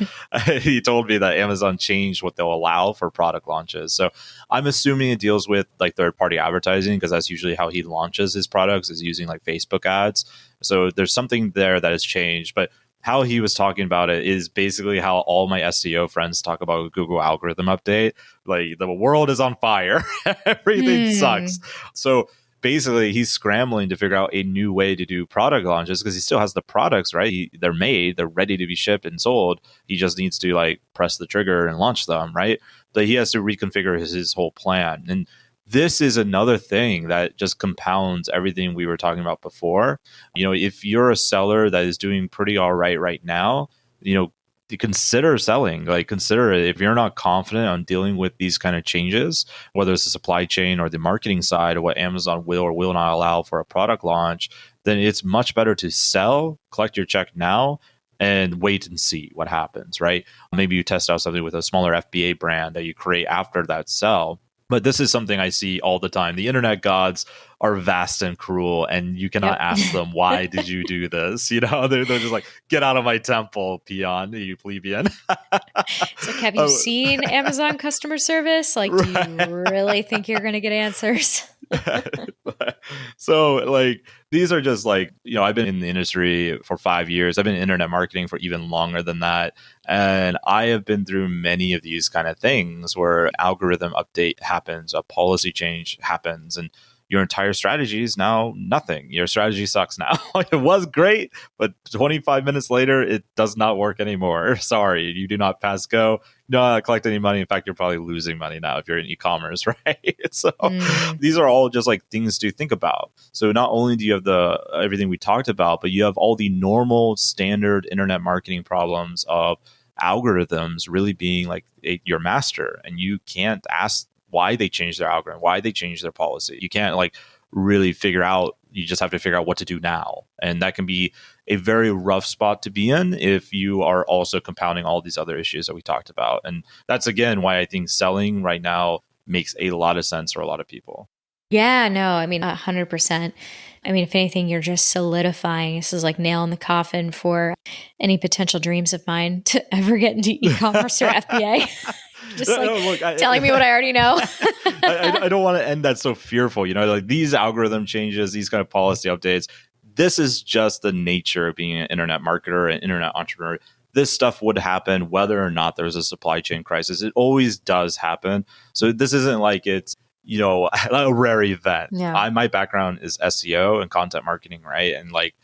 He told me that Amazon changed what they'll allow for product launches. So I'm assuming it deals with like third party advertising, because that's usually how he launches his products, is using like Facebook ads. So there's something there that has changed. But how he was talking about it is basically how all my SEO friends talk about Google algorithm update. Like, the world is on fire. Everything sucks. So basically, he's scrambling to figure out a new way to do product launches, because he still has the products, right? They're made, they're ready to be shipped and sold. He just needs to like press the trigger and launch them, right? But he has to reconfigure his whole plan. And this is another thing that just compounds everything we were talking about before. If you're a seller that is doing pretty all right now, to consider selling. Like, consider it. If you're not confident on dealing with these kind of changes, whether it's the supply chain or the marketing side of what Amazon will or will not allow for a product launch, then it's much better to sell, collect your check now, and wait and see what happens, right? Maybe you test out something with a smaller FBA brand that you create after that sell. But this is something I see all the time. The internet gods are vast and cruel, and you cannot ask them, why did you do this? They're just like, get out of my temple, peon, you plebeian. It's like, have you seen Amazon customer service? Like, do you really think you're going to get answers? So like, these are just like, I've been in the industry for 5 years. I've been in internet marketing for even longer than that. And I have been through many of these kind of things where an algorithm update happens, a policy change happens, and your entire strategy is now nothing. Your strategy sucks now. It was great, but 25 minutes later, it does not work anymore. Sorry, you do not pass go. You do not collect any money. In fact, you're probably losing money now if you're in e-commerce, right? So these are all just like things to think about. So not only do you have everything we talked about, but you have all the normal standard internet marketing problems of algorithms really being like your master, and you can't ask why they changed their algorithm, why they changed their policy. You can't like really figure out, you just have to figure out what to do now. And that can be a very rough spot to be in if you are also compounding all these other issues that we talked about. And that's, again, why I think selling right now makes a lot of sense for a lot of people. Yeah, no, I mean, 100%. I mean, if anything, you're just solidifying. This is like nail in the coffin for any potential dreams of mine to ever get into e-commerce or FBA. Just like telling me what I already know. I don't want to end that so fearful. Like these algorithm changes, these kind of policy updates, this is just the nature of being an internet marketer and internet entrepreneur. This stuff would happen whether or not there's a supply chain crisis. It always does happen. So this isn't like it's, a rare event. Yeah. My background is SEO and content marketing, right? And like,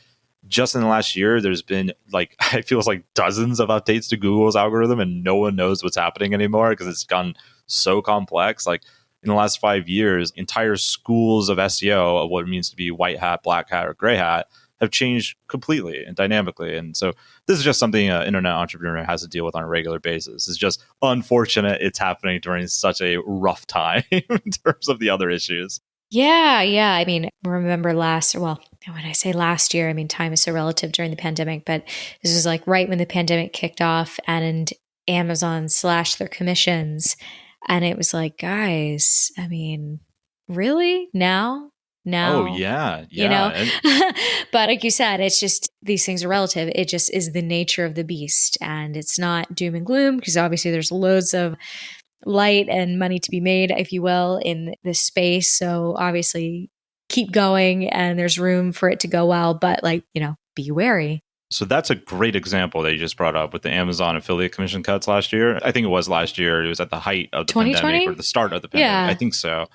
just in the last year, there's been like, it feels like dozens of updates to Google's algorithm, and no one knows what's happening anymore because it's gone so complex. Like in the last 5 years, entire schools of SEO of what it means to be white hat, black hat, or gray hat have changed completely and dynamically. And so this is just something an internet entrepreneur has to deal with on a regular basis. It's just unfortunate it's happening during such a rough time in terms of the other issues. Yeah. I mean, remember when I say last year, I mean, time is so relative during the pandemic, but this is like right when the pandemic kicked off and Amazon slashed their commissions. And it was like, guys, I mean, really? Now Oh, now, yeah. you know? Yeah. But like you said, it's just, these things are relative. It just is the nature of the beast. And it's not doom and gloom, because obviously there's loads of light and money to be made, if you will, in this space. So obviously keep going, and there's room for it to go well, but like, be wary. So that's a great example that you just brought up with the Amazon affiliate commission cuts last year. I think it was last year. It was at the height of the 2020? pandemic or the start of the pandemic. Yeah. I think so.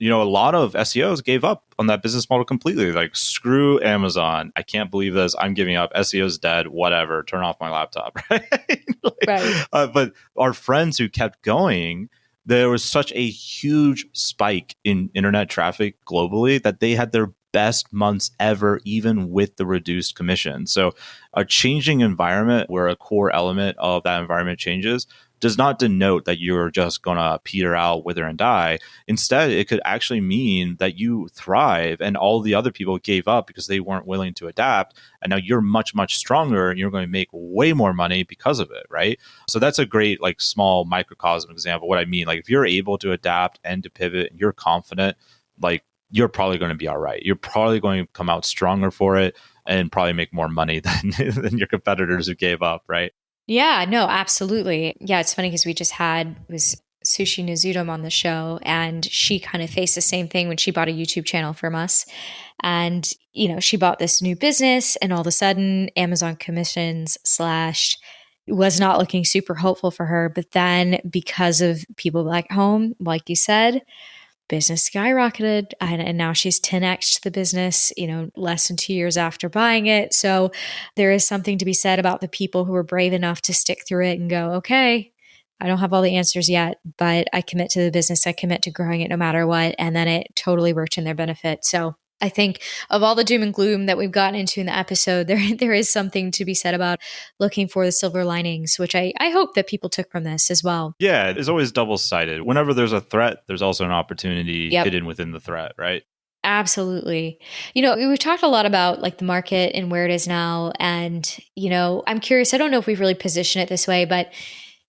A lot of SEOs gave up on that business model completely. Like, screw Amazon. I can't believe this. I'm giving up. SEO's dead. Whatever. Turn off my laptop. Right? Right. But our friends who kept going, there was such a huge spike in internet traffic globally that they had their best months ever, even with the reduced commission. So a changing environment where a core element of that environment changes does not denote that you're just going to peter out, wither, and die. Instead, it could actually mean that you thrive and all the other people gave up because they weren't willing to adapt. And now you're much, much stronger and you're going to make way more money because of it, right? So that's a great, like, small microcosm example. What I mean, like, if you're able to adapt and to pivot and you're confident, like, you're probably going to be all right. You're probably going to come out stronger for it and probably make more money than your competitors who gave up, right? Yeah, no, absolutely. Yeah, it's funny because we just had, it was Sushi Nizudom on the show, and she kind of faced the same thing when she bought a YouTube channel from us. And, she bought this new business, and all of a sudden Amazon commissions slashed. It was not looking super hopeful for her. But then, because of people back home, like you said, business skyrocketed, and now she's 10x the business, less than 2 years after buying it. So there is something to be said about the people who are brave enough to stick through it and go, okay, I don't have all the answers yet, but I commit to the business. I commit to growing it no matter what. And then it totally worked in their benefit. So I think of all the doom and gloom that we've gotten into in the episode, there is something to be said about looking for the silver linings, which I hope that people took from this as well. Yeah, it's always double-sided. Whenever there's a threat, there's also an opportunity Yep. hidden within the threat, right? Absolutely. We've talked a lot about like the market and where it is now. And, I'm curious, I don't know if we've really positioned it this way, but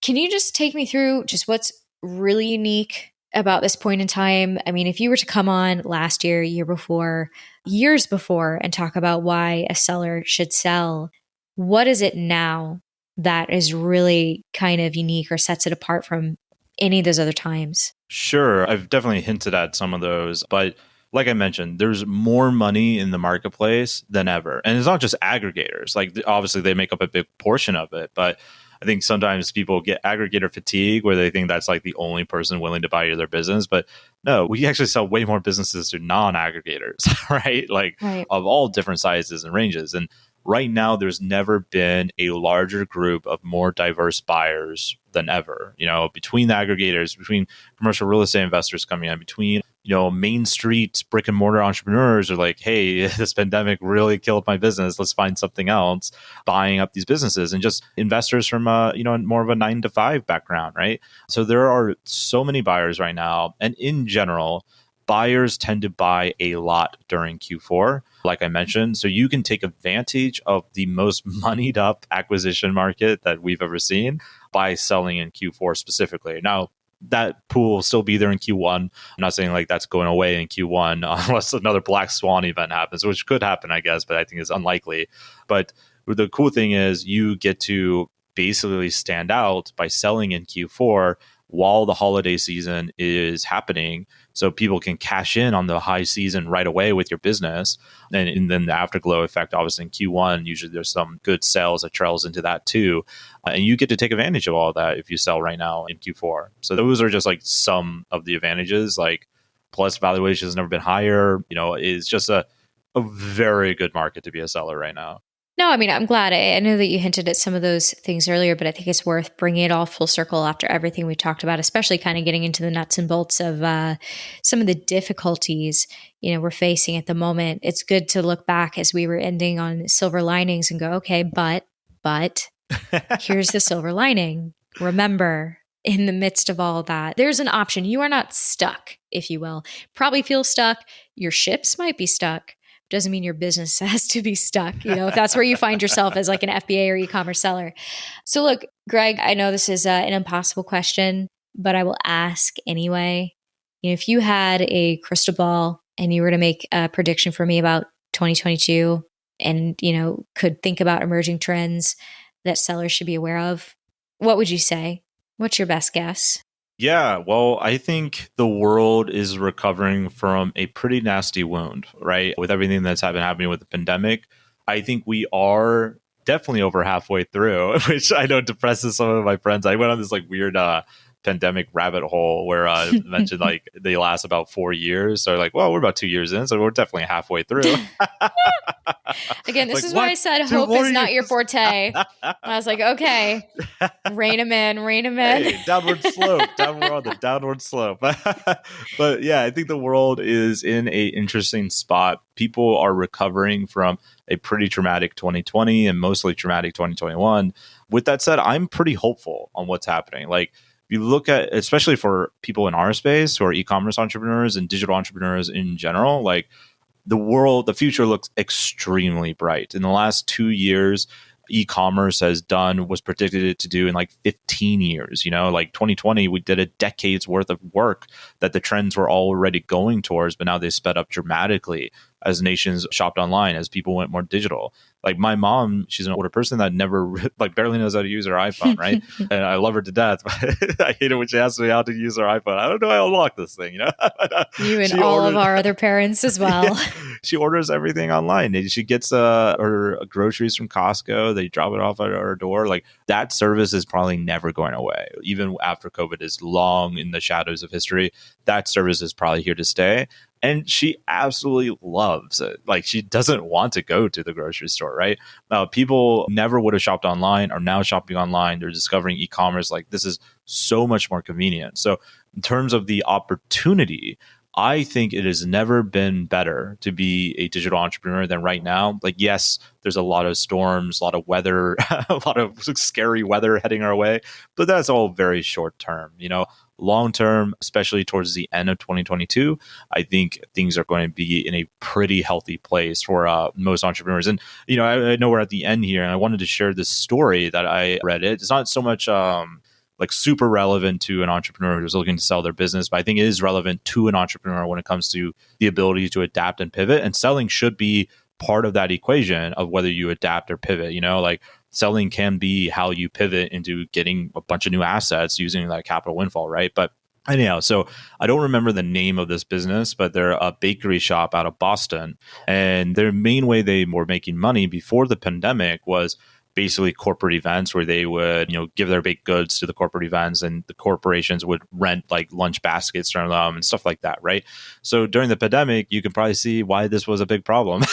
can you just take me through just what's really unique about this point in time? I mean, if you were to come on last year, year before, years before, and talk about why a seller should sell, what is it now that is really kind of unique or sets it apart from any of those other times? Sure. I've definitely hinted at some of those, but like I mentioned, there's more money in the marketplace than ever. And it's not just aggregators. Like, obviously they make up a big portion of it, but I think sometimes people get aggregator fatigue where they think that's like the only person willing to buy their business. But no, we actually sell way more businesses to non-aggregators, right? Like, Right. of all different sizes and ranges. And right now, there's never been a larger group of more diverse buyers than ever. Between the aggregators, between commercial real estate investors coming in, between Main Street brick and mortar entrepreneurs are like, hey, this pandemic really killed my business. Let's find something else, buying up these businesses, and just investors from more of a 9-to-5 background, right? So there are so many buyers right now, and in general, buyers tend to buy a lot during Q4, like I mentioned. So you can take advantage of the most moneyed up acquisition market that we've ever seen by selling in Q4 specifically. Now, that pool will still be there in Q1. I'm not saying like that's going away in Q1 unless another black swan event happens, which could happen, I guess, but I think it's unlikely. But the cool thing is you get to basically stand out by selling in Q4 while the holiday season is happening, so people can cash in on the high season right away with your business. And then the afterglow effect, obviously in Q1, usually there's some good sales that trails into that too. And you get to take advantage of all of that if you sell right now in Q4. So those are just like some of the advantages. Like, plus valuation has never been higher. It's just a very good market to be a seller right now. No, I mean, I'm glad. I know that you hinted at some of those things earlier, but I think it's worth bringing it all full circle after everything we talked about, especially kind of getting into the nuts and bolts of some of the difficulties, we're facing at the moment. It's good to look back as we were ending on silver linings and go, okay, but here's the silver lining. Remember, in the midst of all that, there's an option. You are not stuck, if you will. Probably feel stuck. Your ships might be stuck. Doesn't mean your business has to be stuck, if that's where you find yourself as like an FBA or e-commerce seller. So look, Greg, I know this is an impossible question, but I will ask anyway. If you had a crystal ball and you were to make a prediction for me about 2022 and, could think about emerging trends that sellers should be aware of, what would you say? What's your best guess? Yeah, well, I think the world is recovering from a pretty nasty wound, right? With everything that's been happening with the pandemic, I think we are definitely over halfway through, which I know depresses some of my friends. I went on this like weird pandemic rabbit hole where I mentioned like they last about 4 years. So like, well, we're about 2 years in, so we're definitely halfway through. Again, this Like, is why I said hope is not your forte. I was like, okay, rein him in. Hey, downward slope. We're on the downward slope. But yeah, I think the world is in a interesting spot. People are recovering from a pretty traumatic 2020 and mostly traumatic 2021. With that said, I'm pretty hopeful on what's happening. Like, if you look at, especially for people in our space who are e-commerce entrepreneurs and digital entrepreneurs in general, like the future looks extremely bright. In the last 2 years, e-commerce was predicted to do in like 15 years. Like 2020, we did a decade's worth of work that the trends were already going towards, but now they sped up dramatically as nations shopped online, as people went more digital. Like my mom, she's an older person that never like barely knows how to use her iPhone, right? And I love her to death, but I hate it when she asks me how to use her iPhone. I don't know how to unlock this thing, You and all of our other parents as well. Yeah, she orders everything online. She gets her groceries from Costco. They drop it off at her door. Like that service is probably never going away. Even after COVID is long in the shadows of history, that service is probably here to stay. And she absolutely loves it. Like she doesn't want to go to the grocery store, right? People never would have shopped online are now shopping online. They're discovering e-commerce. Like this is so much more convenient. So in terms of the opportunity, I think it has never been better to be a digital entrepreneur than right now. Like, yes, there's a lot of storms, a lot of weather, a lot of scary weather heading our way, but that's all very short term. Long term, especially towards the end of 2022, I think things are going to be in a pretty healthy place for most entrepreneurs. And, I know we're at the end here, and I wanted to share this story that I read. It's not so much like super relevant to an entrepreneur who's looking to sell their business, but I think it is relevant to an entrepreneur when it comes to the ability to adapt and pivot. And selling should be part of that equation of whether you adapt or pivot. Like selling can be how you pivot into getting a bunch of new assets using that capital windfall, right? But anyhow, so I don't remember the name of this business, but they're a bakery shop out of Boston. And their main way they were making money before the pandemic was basically corporate events where they would, give their baked goods to the corporate events, and the corporations would rent like lunch baskets from them and stuff like that, right? So during the pandemic, you can probably see why this was a big problem.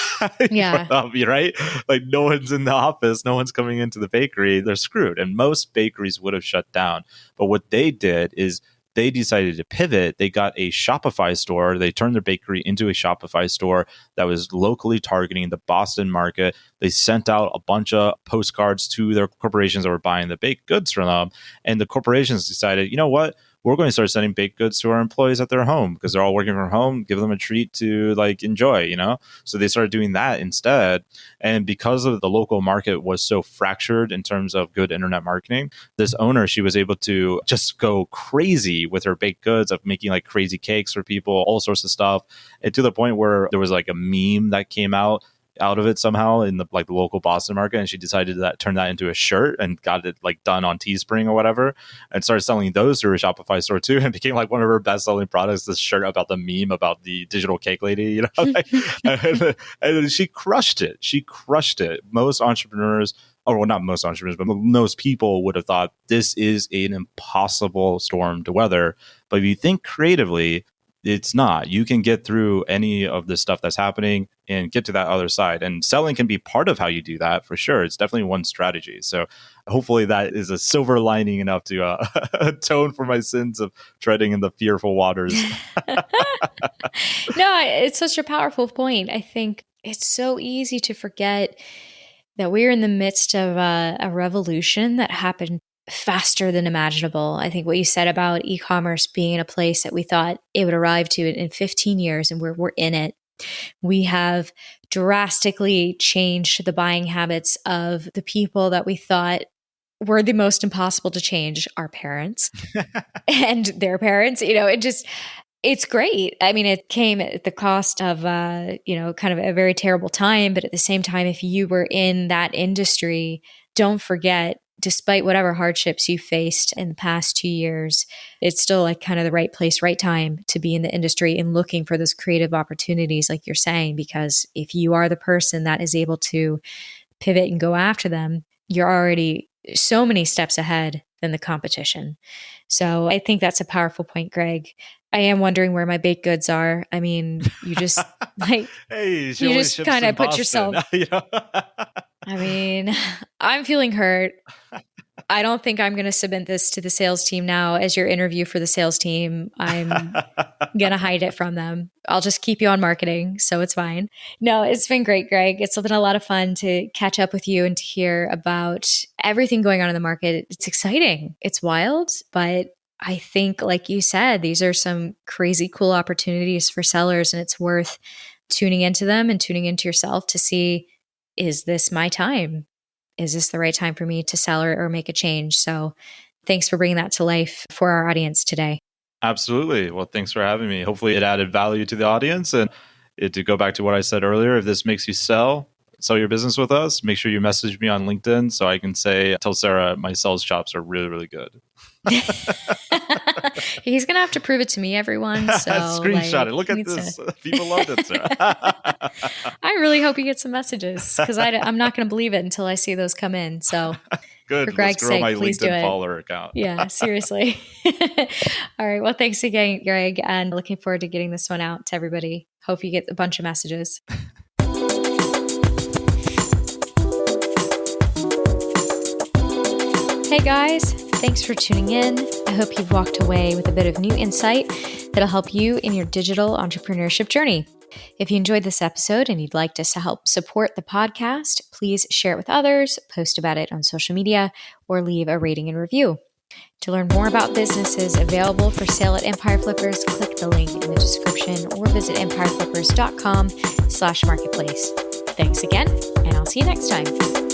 Yeah. Right? Like no one's in the office, no one's coming into the bakery, they're screwed. And most bakeries would have shut down. But what they did is they decided to pivot. They got a Shopify store. They turned their bakery into a Shopify store that was locally targeting the Boston market. They sent out a bunch of postcards to their corporations that were buying the baked goods from them. And the corporations decided, you know what? We're going to start sending baked goods to our employees at their home because they're all working from home. Give them a treat to like enjoy, So they started doing that instead. And because of the local market was so fractured in terms of good internet marketing, this owner, she was able to just go crazy with her baked goods of making like crazy cakes for people, all sorts of stuff. And to the point where there was like a meme that came out of it somehow in the local Boston market, and she decided to turn that into a shirt and got it like done on Teespring or whatever, and started selling those through her Shopify store too, and became like one of her best selling products. This shirt about the meme about the digital cake lady, and she crushed it. Most entrepreneurs, or well, not most entrepreneurs, but most people would have thought this is an impossible storm to weather. But if you think creatively, it's not. You can get through any of the stuff that's happening and get to that other side. And selling can be part of how you do that for sure. It's definitely one strategy. So hopefully that is a silver lining enough to atone for my sins of treading in the fearful waters. No, it's such a powerful point. I think it's so easy to forget that we're in the midst of a revolution that happened faster than imaginable. I think what you said about e-commerce being in a place that we thought it would arrive to in 15 years, and we're in it. We have drastically changed the buying habits of the people that we thought were the most impossible to change, our parents and their parents. It just, It's great. I mean, it came at the cost of, kind of a very terrible time. But at the same time, if you were in that industry, don't forget, despite whatever hardships you faced in the past 2 years, it's still like kind of the right place, right time to be in the industry and looking for those creative opportunities, like you're saying, because if you are the person that is able to pivot and go after them, you're already so many steps ahead than the competition. So I think that's a powerful point, Greg. I am wondering where my baked goods are. I mean, you just like, Hey, she you only just ships kind in of put Boston. yourself, You know? I mean, I'm feeling hurt. I don't think I'm going to submit this to the sales team now as your interview for the sales team. I'm going to hide it from them. I'll just keep you on marketing, so it's fine. No, it's been great, Greg. It's been a lot of fun to catch up with you and to hear about everything going on in the market. It's exciting. It's wild, but I think, like you said, these are some crazy cool opportunities for sellers, and it's worth tuning into them and tuning into yourself to see, is this my time? Is this the right time for me to sell or make a change? So thanks for bringing that to life for our audience today. Absolutely. Well, thanks for having me. Hopefully it added value to the audience. And to go back to what I said earlier, if this makes you sell your business with us, make sure you message me on LinkedIn so I can tell Sarah my sales chops are really, really good. He's going to have to prove it to me, everyone. So Screenshot it. Look at this. People loved it, Sarah. I really hope you get some messages because I'm not going to believe it until I see those come in. So good. For Greg's sake, my please LinkedIn do it. follower account. Yeah, seriously. All right. Well, thanks again, Greg. And looking forward to getting this one out to everybody. Hope you get a bunch of messages. Hey guys, thanks for tuning in. I hope you've walked away with a bit of new insight that'll help you in your digital entrepreneurship journey. If you enjoyed this episode and you'd like us to help support the podcast, please share it with others, post about it on social media, or leave a rating and review. To learn more about businesses available for sale at Empire Flippers, click the link in the description or visit empireflippers.com/marketplace. Thanks again, and I'll see you next time.